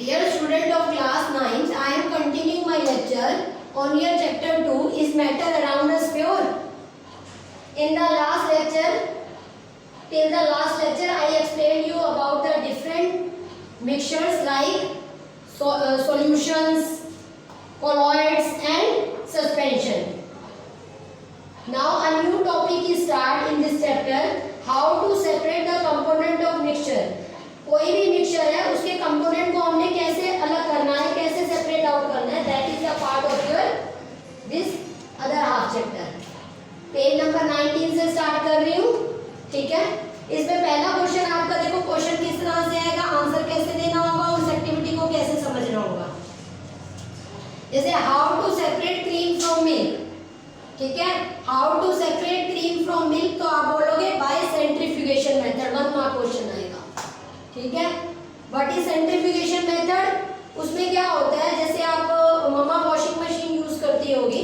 Dear student of class 9, I am continuing my lecture on your chapter 2 is matter around us pure. In the last lecture, I explained you about the different mixtures like solutions, colloids and suspension. Now a new topic is start in this chapter, how to separate the component of mixture. कोई भी mixture है उसके component को हमने कैसे अलग करना है, कैसे सेपरेट आउट करना है, that is the part of your this other half chapter. Page number 19 से स्टार्ट कर रही हूँ. ठीक है, इसमें पहला क्वेश्चन आपका देखो, क्वेश्चन किस तरह से आएगा, आंसर कैसे देना होगा और उस एक्टिविटी को कैसे समझना होगा. जैसे how to separate cream from milk. ठीक है, how to separate cream from milk, तो आप बोलोगे by centrifugation method. 1 mark question आएगा. ठीक है, व्हाट इज सेंट्रीफ्यूगेशन मेथड. उसमें क्या होता है, जैसे आप मम्मा वॉशिंग मशीन यूज करती होगी,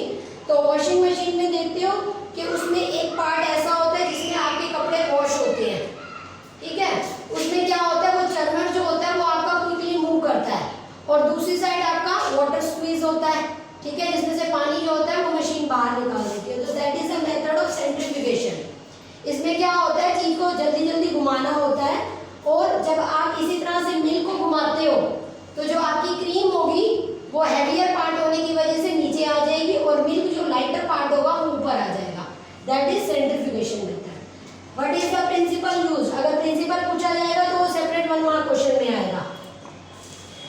तो वॉशिंग मशीन में देखते हो कि उसमें एक पार्ट ऐसा होता है जिसमें आपके कपड़े वॉश होते हैं. ठीक है, उसमें क्या होता है, वो चर्नर जो होता है वो आपका क्विकली मूव करता है और दूसरी साइड आपका वाटर स्क्वीज होता है. ठीक है, जिसमें से पानी जो होता है वो मशीन बाहर निकाल देती है. तो that is the method of centrifugation. इसमें क्या होता है, चीज को जल्दी जल्दी घुमाना होता है और जब आप इसी तरह से मिल्क को घुमाते हो तो जो आपकी क्रीम होगी वो हैवियर पार्ट होने की वजह से नीचे आ जाएगी और मिल्क जो लाइटर पार्ट होगा वो ऊपर आ जाएगा. That is centrifugation method. What is the principal use. अगर प्रिंसिपल पूछा जाएगा तो वो सेपरेट 1 मार्क क्वेश्चन में आएगा.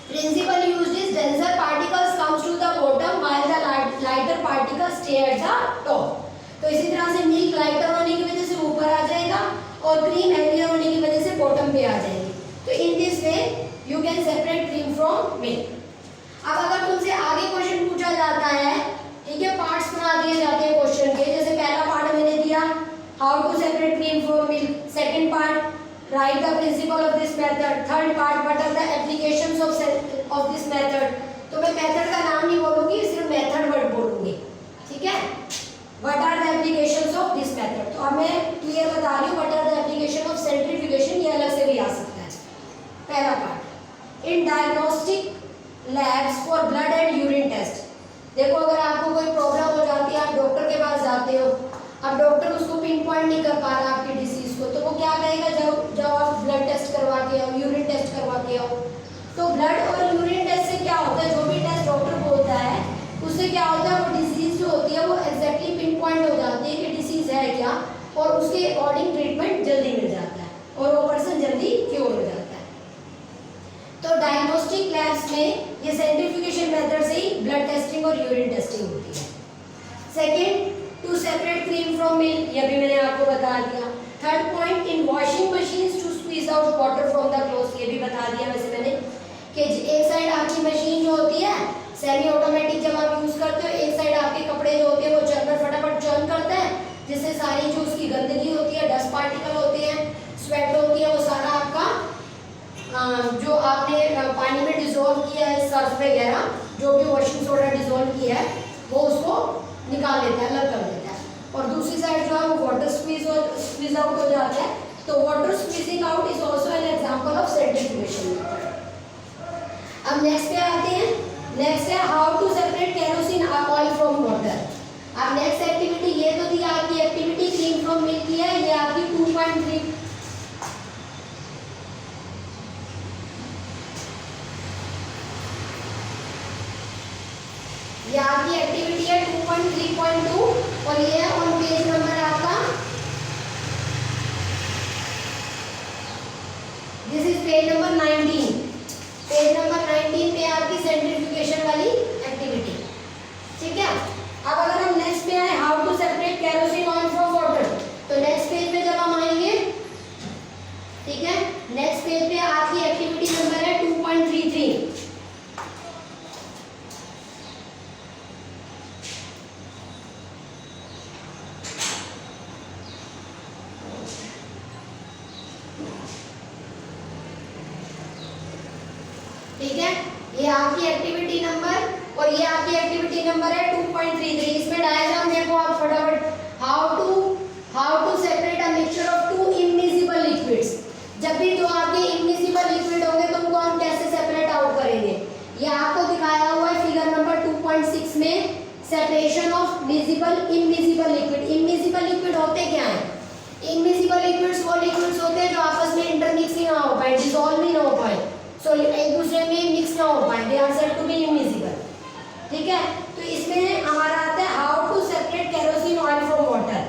Principle use is denser particles comes to the bottom while the lighter particles stay at the top. तो इसी तरह से मिल्क लाइटर होने की वजह से ऊपर आ जाएगा और क्रीम हैवियर होने की वजह से बॉटम पे आ जाएगी. तो in this way you can separate cream from milk. अब अगर तुमसे आगे क्वेश्चन पूछा जाता है, ठीक है, पार्ट्स बना दिए जाते हैं क्वेश्चन के. जैसे पहला पार्ट मैंने दिया how to separate cream from milk. Second part write the principle of this method. Third part what are the applications of this method. तो मैं मेथड का नाम नहीं बोलूंगी, सिर्फ मेथड वर्ड बोलूंगी. ठीक है, What are the applications of this method? तो अब मैं क्लियर बता रही हूँ what are the application of centrifugation. ये अलग से भी आ सकता है. पहला part in diagnostic labs for blood and urine test. देखो अगर आपको कोई प्रॉब्लम हो जाती है, आप डॉक्टर के पास जाते हो, अब डॉक्टर उसको पिन पॉइंट नहीं कर पा रहा आपकी डिसीज को, तो वो क्या कहेगा, जब आप ब्लड टेस्ट करवा के आओ, यूरिन टेस्ट करवा के आओ. तो ब्लड और यूरिन टेस्ट से क्या होता है, जो भी टेस्ट डॉक्टर बोलता है उससे क्या होता है, वो डिजीज जो होती है वो एग्जैक्टली पिन पॉइंट हो जाती है कि डिसीज है क्या, और उसके अकॉर्डिंग ट्रीटमेंट जल्दी मिल जाता है और वो पर्सन जल्दी क्योर हो जाता है. तो डायग्नोस्टिक लैब्स में ये सेंट्रीफ्यूगेशन मेथड से ही ब्लड टेस्टिंग और यूरिन टेस्टिंग होती है. Second, to separate cream from milk, ये भी मैंने आपको बता दिया. Third point, in washing machines to squeeze out water from the clothes, ये भी बता दिया वैसे मैंने कि एक साइड आपकी मशीन जो होती है सेमी ऑटोमेटिक, जब आप यूज करते हो, एक साइड आपके कपड़े जो होते हैं वो चर्नर फटाफट चर्न करता है, जिससे सारी जो उसकी गंदगी होती है, डस्ट पार्टिकल होते हैं, स्वेट होती है, वो सारा आपका जो आपने पानी में डिजोल्व किया है, सर्फ वगैरह जो भी वॉशिंग सोडा डिजोल्व किया है, वो उसको निकाल लेता है, अलग कर देता है. और दूसरी साइड जो है वो वाटर स्क्वीज आउट हो जाता है. तो water squeezing out is also an example of centrifugation method. अब नेक्स्ट पे आते हैं. नेक्स्ट है how to separate kerosene oil from water. अब नेक्स्ट एक्टिविटी, ये तो थी आपकी एक्टिविटी क्रीम फ्रॉम मिल्क की है, ये आपकी 2.3 ये आपकी एक्टिविटी है 2.3.2 और ये है ऑन पेज नंबर आपका, this is page number 19. Page number 19 पे आपकी सेंट्रीफ्यूगेशन वाली एक्टिविटी. ठीक है, अब अगर हम नेक्स्ट पे आए how to separate kerosene oil from water, तो नेक्स्ट पेज पे जब हम आएंगे, ठीक है, नेक्स्ट पेज पे आपकी एक्टिविटी नंबर है 2.33. ठीक है, ये आपकी एक्टिविटी नंबर और ये आपकी एक्टिविटी नंबर है 2.33. इसमें डायग्राम देखो आप फटाफट. How to separate a mixture of two immiscible liquids. जब भी जो आपके इमिसिबल लिक्विड होंगे तो उनको हम कैसे सेपरेट आउट करेंगे. Separation of miscible immiscible liquid. Immiscible liquid होते क्या है? इमिजिबल लिक्विड्स वो लिक्विड्स होते हैं जो आपस में इंटरमिक्स ही ना हो पाए, डिसॉल्व ही ना हो पाए, सो एक दूसरे में मिक्स ना हो पाए, they are said to be immiscible. ठीक है, तो इसमें हमारा आता है how to separate kerosene oil from water.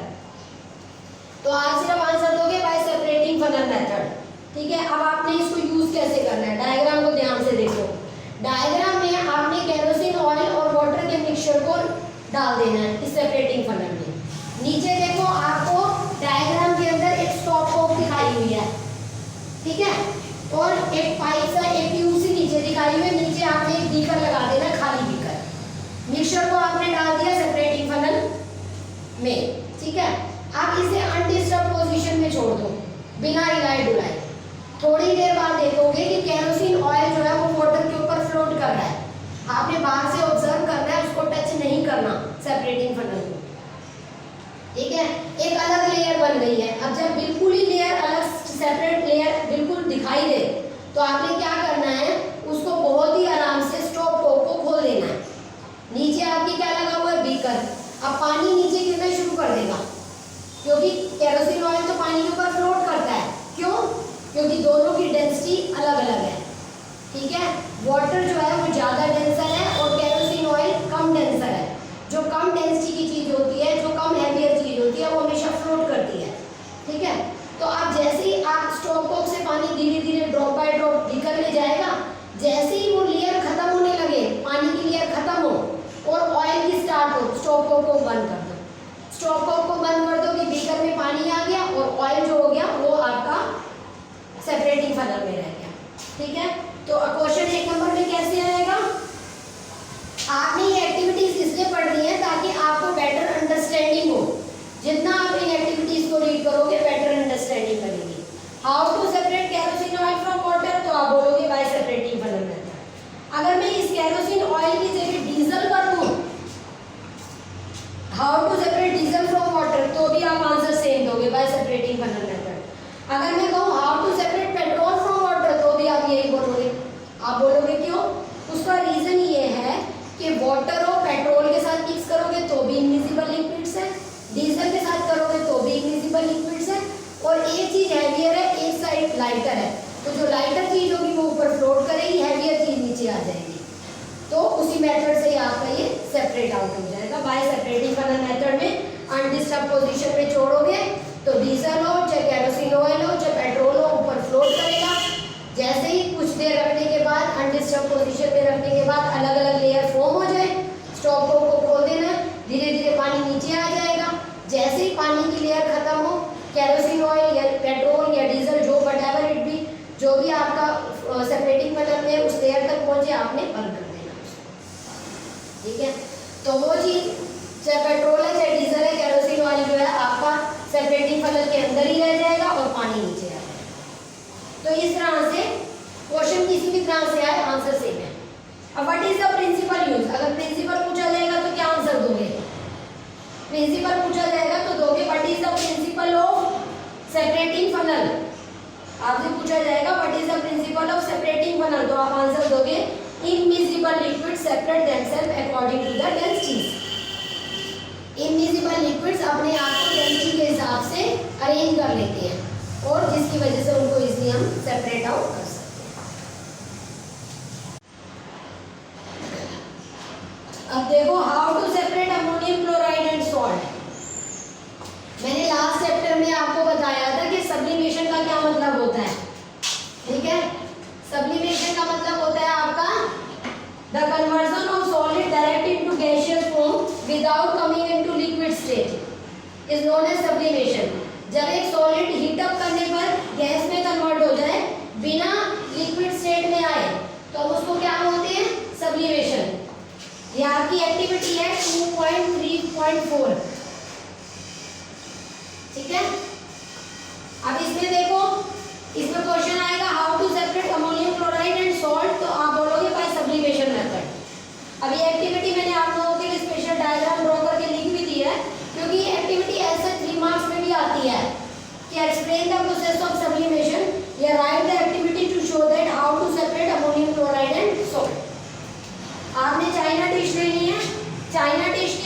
तो आप सिर्फ आंसर दोगे बाय सेपरेटिंग फनल मेथड। ठीक है, अब आपने इसको यूज कैसे करना है, डायग्राम को ध्यान से देखो। डायग्राम में आपने केरोसिन ऑयल और वाटर के मिक्सचर को डाल देना है इस सेपरेटिंग फनल में। नीचे देखो आपको डायग्राम के अंदर एक स्टॉप कॉक दिखाई हुई है, ठीक है, और एक पाइप सा एक ट्यूब से नीचे दिखाई हुई है, नीचे आपने एक बीकर लगा देना, खाली बीकर। मिक्सचर को आपने डाल दिया सेपरेटिंग फनल में, ठीक है। आप इसे अनडिस्टर्ब पोजीशन में छोड़ दो बिना हिलाए डुलाए। थोड़ी देर बाद देखोगे कि केरोसिन ऑयल जो है वो वाटर के ऊपर फ्लोट कर रहा है। आपने बाहर से ऑब्जर्व करना है, उसको टच नहीं करना सेपरेटिंग फनल को, ठीक है। एक अलग लेयर बन गई है। अब जब बिल्कुल ही लेयर अलग सेपरेट लेयर बिल्कुल दिखाई दे तो आपने क्या करना है, उसको बहुत ही आराम से स्टॉप कॉक को खोल देना है। नीचे आपकी क्या लगा हुआ है, बीकर। अब पानी नीचे गिरना शुरू कर देगा क्योंकि केरोसिन ऑयल तो पानी के ऊपर फ्लोट करता है। क्यों? क्योंकि दोनों की डेंसिटी अलग अलग है, ठीक है। वाटर जो है वो ज़्यादा डेंसर है और केरोसिन ऑयल कम डेंसर है। जो कम डेंसिटी की चीज़ होती है, जो कम हैवियर चीज़ होती है, वो हमेशा फ्लोट करती है, ठीक है। तो आप जैसे ही आप स्टॉप कॉक से पानी धीरे धीरे ड्रॉप बाय ड्रॉप बीकर में जाएगा, जैसे ही वो लेयर खत्म होने लगे, पानी की लेयर खत्म हो और ऑयल की स्टार्ट हो, स्टॉप कॉक को बंद कर दो। स्टॉप कॉक को बंद कर दो कि बीकर में पानी आ गया और ऑयल जो हो गया वो आपका सेपरेटिंग फनल में रह गया, ठीक है। तो क्वेश्चन 1 नंबर में कैसे आएगा? आपने ये एक्टिविटीज इसलिए पढ़नी है ताकि आपको बेटर अंडरस्टैंडिंग हो। जितना आप इन एक्टिविटीज को रीड करोगे बेटर अंडरस्टैंडिंग करेंगे। How to separate kerosene oil from water, तो आप बोलोगे बाय सेपरेटिंग फनल मेथड। अगर मैं इस केरोसिन ऑयल की जगह डीजल कर दूं, how to separate diesel from water, तो भी आप आंसर सेम दोगे बाय सेपरेटिंग फनल मेथड। अगर मैं कहूँ how to separate petrol from water, तो भी आप यही बोलोगे। आप बोलोगे क्यों? उसका रीजन ये है कि वाटर और पेट्रोल के साथ मिक्स करोगे तो भी इमिजिबल लिक्विड्स है, डीजल के साथ करोगे तो भी इमिजिबल लिक्विड्स है, और एक चीज हैवियर है, एक साइड लाइटर है। तो जो लाइटर चीज होगी वो ऊपर फ्लोट करेगी, हैवियर चीज नीचे आ जाएगी। तो उसी मेथड से आपका ये सेपरेट आउट हो जाएगा बाय सेपरेटिंग फनल मेथड में। अनडिस्टर्ब पोजीशन में छोड़ोगे तो डीजल हो चाहे केरोसिन ऑयल हो चाहे पेट्रोल हो, ऊपर फ्लोट करेगा। जैसे ही कुछ देर रखने के बाद, अनडिस्टर्ब पोजीशन में रखने के बाद अलग अलग लेयर फॉर्म हो जाए, स्टॉप कॉक को खोल देना, धीरे धीरे पानी नीचे आ जाएगा। जैसे ही पानी की लेयर खत्म हो, केरोसिन ऑयल या पेट्रोल या डीजल जो व्हाटएवर इट बी, जो भी आपका सेपरेटिंग फनल में उस लेयर तक पहुंचे, आपने बंद कर देना, ठीक है। तो वो चीज चाहे पेट्रोल है चाहे डीजल है, केरोसिन ऑयल जो है आपका सेपरेटिंग फनल के अंदर ही रह जाएगा और पानी नीचे आ जाएगा। तो इस तरह से क्वेश्चन किसी भी तरह से आए, आंसर सेम है। अब what is the principal use, अगर प्रिंसिपल पूछा जाएगा तो क्या आंसर दोगे? प्रिंसिपल पूछा जाएगा तो दोगे what is the principle of separating funnel. आपसे पूछा जाएगा what is the principle of separating funnel, तो आप आंसर दोगे immiscible liquid separate themselves according to the densities. Immiscible liquids अपने आप को डेंसिटी के हिसाब से अरेंज कर लेते हैं और जिसकी वजह से उनको इजीली हम सेपरेट आउट कर सकते हैं। अब देखो how to separate ammonium chloride and salt. मैंने लास्ट चैप्टर में आपको बताया था कि सब्लिमेशन का क्या मतलब होता है, ठीक है। सब्लिमेशन का मतलब होता है आपका the conversion of solid direct into gaseous form without coming into liquid state is known as sublimation. जब एक सॉलिड हीट अप करने पर गैस में कन्वर्ट हो जाए बिना लिक्विड स्टेट में आए तो हम उसको क्या बोलते हैं? सब्लिमेशन। ये आपकी एक्टिविटी है 2.3.4, ठीक है। अब इसमें देखो, इसमें क्वेश्चन आएगा how to separate ammonium chloride and salt, तो आप बोलोगे बाय सब्लिमेशन मेथड। अब ये एक्टिविटी मैंने आप लोगों के लिए स्पेशल डायग्राम ड्रॉ करके लिख भी दी है क्योंकि ये एक्टिविटी ऐसे 3 मार्क्स में भी आती है कि explain the process of sublimation या write the activity to show that how to separate ammonium chloride and salt. आपने चाइना डिश लेनी है, चाइना डिश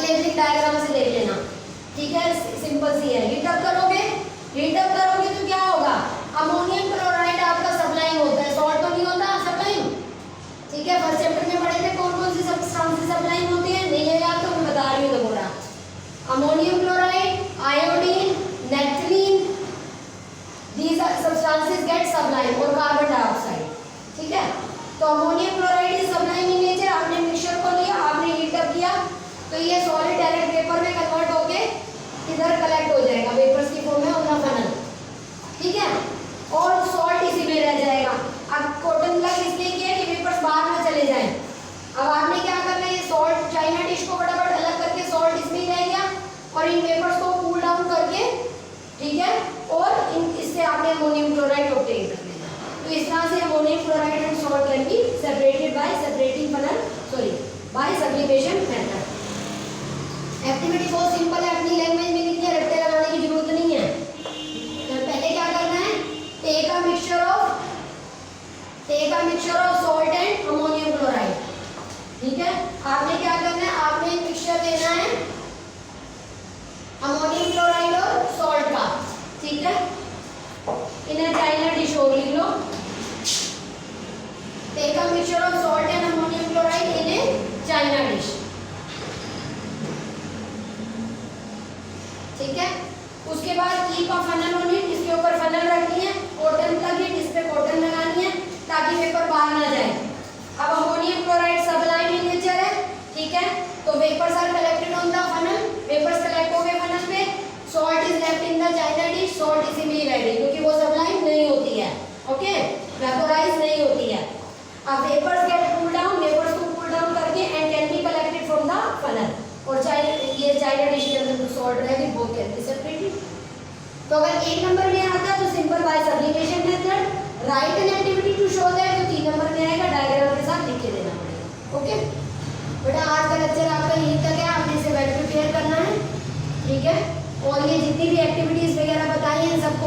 बेसिक डायग्राम से देख लेना, ठीक है, सिंपल सी है। हीटअप करोगे तो क्या होगा, अमोनियम क्लोराइड आपका सप्लाइंग होता है, सॉल्ट तो नहीं होता सप्लाइंग, ठीक है। फर्स्ट चैप्टर में पढ़े थे कौन कौन सी सब्सटेंसेस सप्लाइंग होती है, नहीं है याद तो मैं बता रही हूँ दोबारा। Ammonium chloride, iodine, naphthalene, these substances get sublimed, और कार्बन डाइऑक्साइड, ठीक है। तो ammonium chloride is sublime in nature. आपने मिक्सचर को लिया, आपने हीटअप किया तो ये सॉलिड डायरेक्ट वेपर में कन्वर्ट होके इधर कलेक्ट हो जाएगा वेपर्स की फॉर्म में ऑन द फनल, ठीक है, और सॉल्ट इसी में रह जाएगा। अब कॉटन प्लग इसलिए किया कि वेपर्स बाहर में चले जाएं। अब आपने क्या करना है, ये सॉल्ट चाइना डिश को फटाफट अलग करके सॉल्ट इसमें ही रह गया और इन वेपर्स को कूल डाउन करके, ठीक है, और इससे आपने अमोनियम क्लोराइड ऑब्टेन कर लेना। तो इस तरह से ammonium chloride and salt can be separated by sublimation method. Activity बहुत सिंपल है, अपनी लैंग्वेज में लिखनी है, रट्टे लगाने की जरूरत नहीं है। तो पहले क्या करना है, take a mixture of salt and ammonium chloride, ठीक है। आपने क्या करना है, आपने मिक्सचर लेना है अमोनियम क्लोराइड और सॉल्ट का, ठीक है। इन चाइना डिश और लिख लो, take a mixture of salt and ammonium chloride in a china dish, ठीक है। उसके बाद keep a funnel on it, इसके ऊपर फनल रखनी है, कॉटन प्लग इट, इस पे कॉटन लगानी है ताकि वेपर बाहर ना जाए। अब ammonium chloride sublime in nature है, ठीक है, तो vapours are collected on the funnel, vapours collect हो गए फनल पे, salt is left in the china dish, salt इसी में ही रह गई क्योंकि वो सब्लाइम नहीं होती है, ओके, वेपोराइज नहीं होती है। अब vapours get cool down, vapours को कूल डाउन करके and can be collected from the funnel, और चाइना डिश के अंदर जो सॉल्ट रहेगी वो कैन बी सेपरेटेड। तो अगर 1 नंबर में आता है तो simple by sublimation method, right an activity to show that, जो 3 नंबर में आएगा डायग्राम के साथ लिख के देना पड़ेगा, ओके। बेटा आज का लेक्चर आपका यहीं तक है, आपने इसे वेल प्रिपेयर करना है, ठीक है, और ये जितनी भी एक्टिविटीज वगैरह बताई हैं सब